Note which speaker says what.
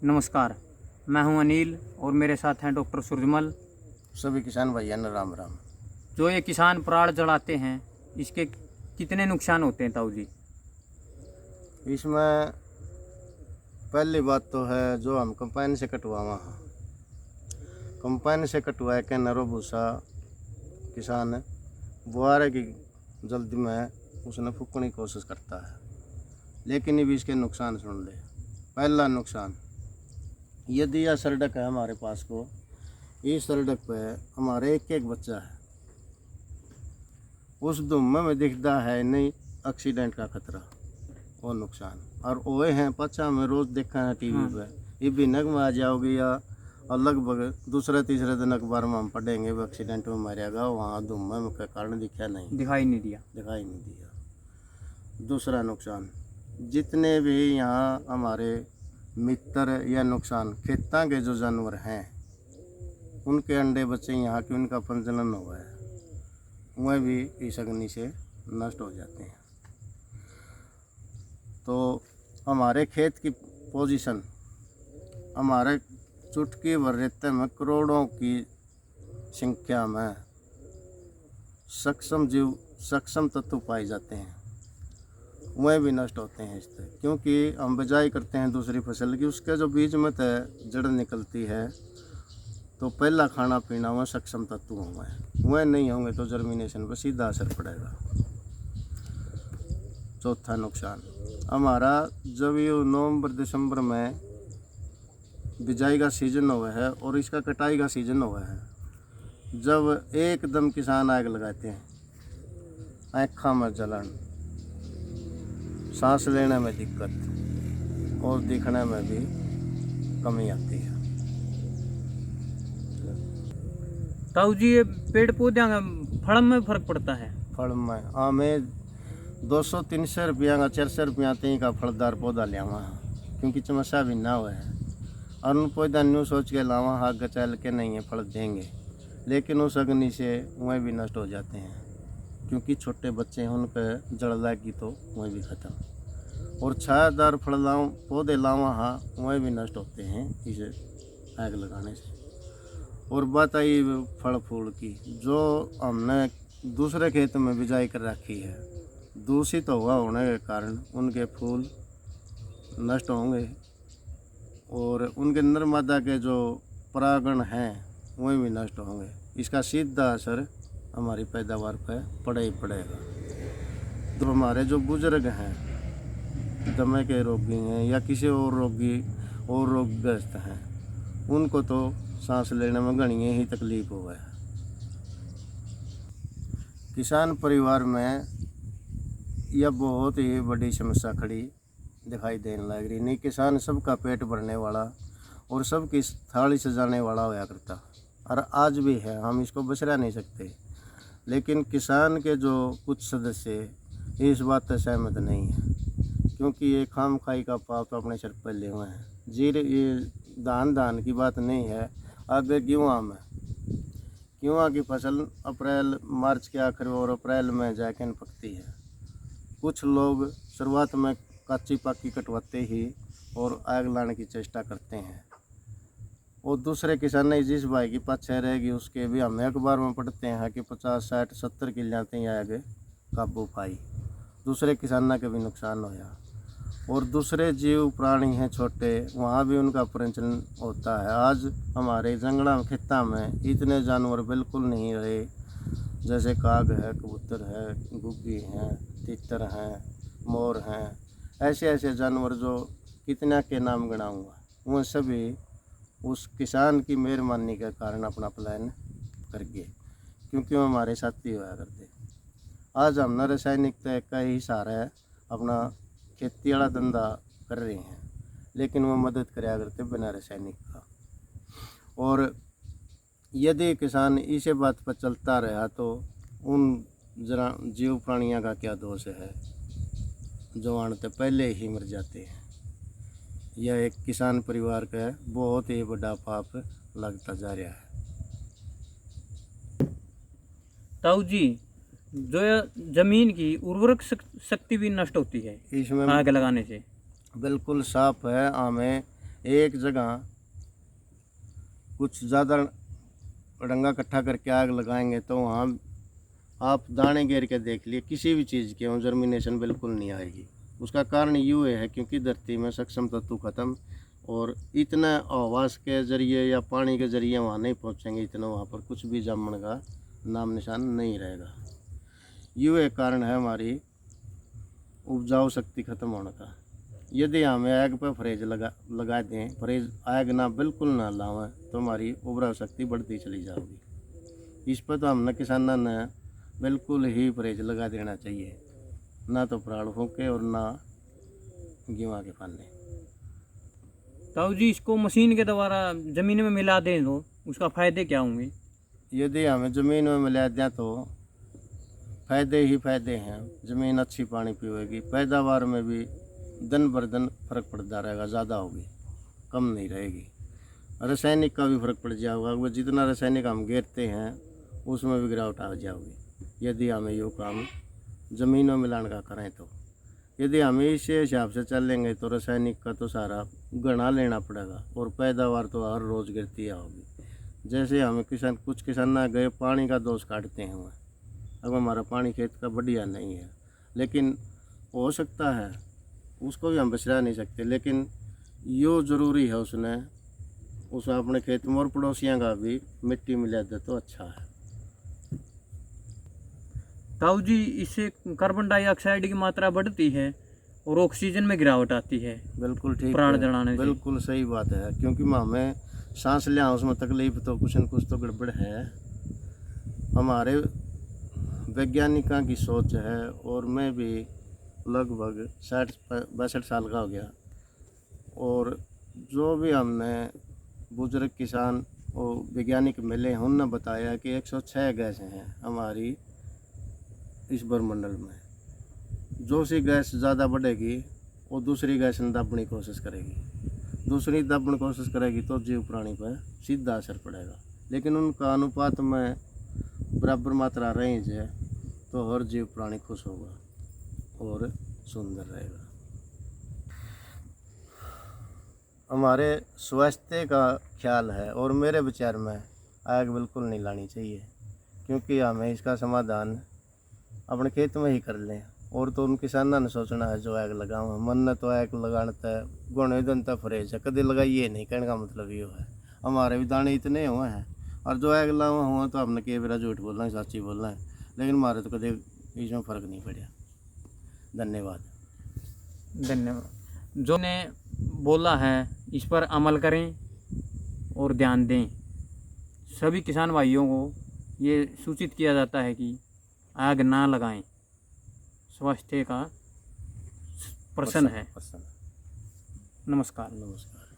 Speaker 1: नमस्कार, मैं हूं अनिल और मेरे साथ हैं डॉक्टर सूरजमल।
Speaker 2: सभी किसान भाइयों ने राम राम।
Speaker 1: जो ये किसान पराड़ जलाते हैं, इसके कितने नुकसान होते हैं ताऊ जी?
Speaker 2: इसमें पहली बात तो है जो हम कंपाइन से कटवावा हाँ, कंपाइन से कटवा के नरो भूसा किसान बुआरे की जल्दी में उसने फूकने की कोशिश करता है, लेकिन ये भी इसके नुकसान सुन ले। पहला नुकसान, यदि यह सड़क है हमारे पास को, इस सड़क पे हमारे एक एक बच्चा है, उस धुएं में दिखता है नहीं एक्सीडेंट का खतरा और नुकसान। और ओए हैं पचा में रोज़ देखा है टीवी पे, ये भी नग में आ जाओगे या और लगभग दूसरे तीसरे दिन अखबार में हम पढ़ेंगे वो एक्सीडेंट में मरेगा, वहाँ धुएं के कारण दिखाई नहीं दिया। दूसरा नुकसान, जितने भी यहाँ हमारे मित्र या नुकसान खेतों के जो जानवर हैं उनके अंडे बच्चे यहाँ की उनका प्रजनन हुआ है, वह भी इस अग्नि से नष्ट हो जाते हैं। तो हमारे खेत की पोजीशन हमारे चुटकी भर रेते में करोड़ों की संख्या में सक्षम तत्व पाए जाते हैं, वह भी नष्ट होते हैं इससे। क्योंकि हम बिजाई करते हैं दूसरी फसल की, उसके जो बीज में तय जड़ निकलती है तो पहला खाना पीना वह सक्षम तत्व होंगे, वह नहीं होंगे तो जर्मिनेशन पर सीधा असर पड़ेगा। चौथा नुकसान, हमारा जब ये नवंबर दिसंबर में बिजाई का सीजन हुआ है और इसका कटाई का सीजन हुआ है, जब एकदम किसान आग लगाते हैं, आँखों में जलन, सांस लेने में दिक्कत और दिखने में भी कमी आती है।
Speaker 1: ताऊ जी, ये पेड़ पौधे का फल में फर्क पड़ता है?
Speaker 2: फल में हमें 200-300 रुपया का 400 रुपया तीन का फलदार पौधा लियावा है, क्योंकि चमसा भी ना हुआ है और उन पौधा न्यू सोच के लावा आगे चल के नहीं है फल देंगे, लेकिन उस अग्नि से वह भी नष्ट हो जाते हैं। क्योंकि छोटे बच्चे हैं, उनके जड़ लगी तो वह भी ख़त्म। और छायादार फल पौधे लावा हाँ, वह भी नष्ट होते हैं इसे आग लगाने से। और बात आई फल फूल की, जो हमने दूसरे खेत में बिजाई कर रखी है, दूषित हुआ होने के कारण उनके फूल नष्ट होंगे और उनके नरमादा के जो परागण हैं वह भी नष्ट होंगे। इसका सीधा असर हमारी पैदावार पर पड़े ही पड़ेगा। तो हमारे जो बुजुर्ग हैं, दमे के रोगी हैं या किसी और रोगग्रस्त हैं, उनको तो सांस लेने में घनी ही तकलीफ हुआ है। किसान परिवार में यह बहुत ही बड़ी समस्या खड़ी दिखाई देने लग रही। नहीं, किसान सबका पेट भरने वाला और सबकी थाली सजाने वाला होया करता, और आज भी है, हम इसको बचरा नहीं सकते। लेकिन किसान के जो कुछ सदस्य इस बात से सहमत नहीं है, क्योंकि ये खाम खाई का पाप तो अपने सिर पर ले हुए हैं। ये धान की बात नहीं है। आगे गेहूँ की फसल अप्रैल मार्च के आखिर और अप्रैल में जाके पकती है। कुछ लोग शुरुआत में कच्ची पक्की कटवाते ही और आग लाने की चेष्टा करते हैं, और दूसरे किसान ने जिस भाई की पक्षे रहेगी उसके भी हमें अखबार में पढ़ते हैं कि 50, 60, 70 किल्लाते ही आगे काबू पाई। दूसरे किसानों के भी नुकसान होया। और दूसरे जीव प्राणी हैं छोटे, वहाँ भी उनका प्रचलन होता है। आज हमारे जंगला खेता में इतने जानवर बिल्कुल नहीं रहे, जैसे काग है, कबूतर है, गुग्गी हैं, तितर हैं, मोर हैं, ऐसे जानवर जो कितना के नाम गिनाऊंगा, वो सभी उस किसान की मेहरबानी के कारण अपना प्लान कर गए, क्योंकि वो हमारे साथी हुआ करते। आज हमने रासायनिकता का ही सहारा है, अपना खेती वाला धंधा कर रहे हैं, लेकिन वो मदद कराया करते बिना रासायनिक का। और यदि किसान इसी बात पर चलता रहा तो उन जरा जीव प्राणियों का क्या दोष है जो आने पहले ही मर जाते हैं। यह एक किसान परिवार का बहुत ही बड़ा पाप लगता जा रहा है।
Speaker 1: ताऊ जी, जो जमीन की उर्वरक शक्ति भी नष्ट होती है
Speaker 2: इसमें
Speaker 1: आग लगाने से?
Speaker 2: बिल्कुल साफ है। हमें एक जगह कुछ ज़्यादा डंगा इकट्ठा करके आग लगाएंगे तो वहाँ आप दाने घेर के देख लिए किसी भी चीज़ के जर्मिनेशन बिल्कुल नहीं आएगी। उसका कारण यूँ है क्योंकि धरती में सक्षम तत्व खत्म, और इतना आवाज़ के ज़रिए या पानी के ज़रिए वहाँ नहीं पहुँचेंगे, इतना वहाँ पर कुछ भी जमने का नाम निशान नहीं रहेगा। यूँ एक कारण है हमारी उपजाऊ शक्ति खत्म होने का। यदि हमें आग पर फ्रेज लगा दें, फ्रेज आग ना बिल्कुल ना लावें, तो हमारी उपजाऊ शक्ति बढ़ती चली जाएगी। इस पर तो हमने किसानों ने बिल्कुल ही फ्रेज लगा देना चाहिए, ना तो पराल फूके और ना गेहूँ के पाने।
Speaker 1: ताऊ जी, इसको मशीन के द्वारा ज़मीन में मिला दें तो उसका फ़ायदे क्या होंगे?
Speaker 2: यदि हमें ज़मीन में मिला दें तो फ़ायदे ही फ़ायदे हैं। ज़मीन अच्छी पानी पीएगी, पैदावार में भी दिन बर दिन फ़र्क पड़ता रहेगा, ज़्यादा होगी, कम नहीं रहेगी। रासायनिक का भी फ़र्क पड़ जाएगा, वो जितना रासायनिक हम घेरते हैं उसमें भी गिरावट आ जाएगी यदि हमें यो काम ज़मीन में मिलाने का करें तो। यदि हम इसी हिसाब से चलेंगे तो रासायनिक का तो सारा गणा लेना पड़ेगा और पैदावार तो हर रोज़ गिरती होगी। जैसे हमें कुछ किसान गए पानी का दोष काटते हैं, अब हमारा पानी खेत का बढ़िया नहीं है, लेकिन हो सकता है उसको भी हम बचा नहीं सकते, लेकिन यो ज़रूरी है उसने अपने खेत में और पड़ोसियों का भी मिट्टी मिला दे तो अच्छा है।
Speaker 1: ताऊ जी, इससे कार्बन डाइऑक्साइड की मात्रा बढ़ती है और ऑक्सीजन में गिरावट आती है।
Speaker 2: बिल्कुल ठीक
Speaker 1: प्राण
Speaker 2: है,
Speaker 1: जलाने से।
Speaker 2: बिल्कुल सही बात है, क्योंकि हमें सांस लें उसमें तकलीफ तो कुछ न कुछ तो गड़बड़ है। हमारे वैज्ञानिकों की सोच है, और मैं भी लगभग 60-62 साल का हो गया, और जो भी हमने बुजुर्ग किसान और वैज्ञानिक मिले उन्होंने बताया कि 106 गैसें हैं हमारी इस ब्रह्मंडल में। जो सी गैस ज़्यादा बढ़ेगी वो दूसरी गैस ने दबने की कोशिश करेगी, दूसरी दबने की कोशिश करेगी तो जीव प्राणी पर सीधा असर पड़ेगा। लेकिन उनका अनुपात में बराबर मात्रा रहें जाए तो हर जीव प्राणी खुश होगा और सुंदर रहेगा। हमारे स्वास्थ्य का ख्याल है, और मेरे विचार में आग बिल्कुल नहीं लानी चाहिए, क्योंकि हमें इसका समाधान अपने खेत में ही कर लें। और तो उन किसानों ने सोचना है जो आग लगाओ, मन ने तो आग लगाता है गुण जनता फ्रेज है, कभी लगाइए नहीं, कहने का मतलब ये है। हमारे भी दाने इतने हुए हैं, और जो आग लावा हुआ तो हमने कई बार झूठ बोलना है सच्ची बोलना है, लेकिन हमारे तो कभी इसमें फ़र्क नहीं पड़ा। धन्यवाद।
Speaker 1: धन्यवाद। जो ने बोला है इस पर अमल करें और ध्यान दें। सभी किसान भाइयों को ये सूचित किया जाता है कि आग ना लगाएं, स्वास्थ्य का प्रश्न है।
Speaker 2: प्रसन्न।
Speaker 1: नमस्कार।
Speaker 2: नमस्कार।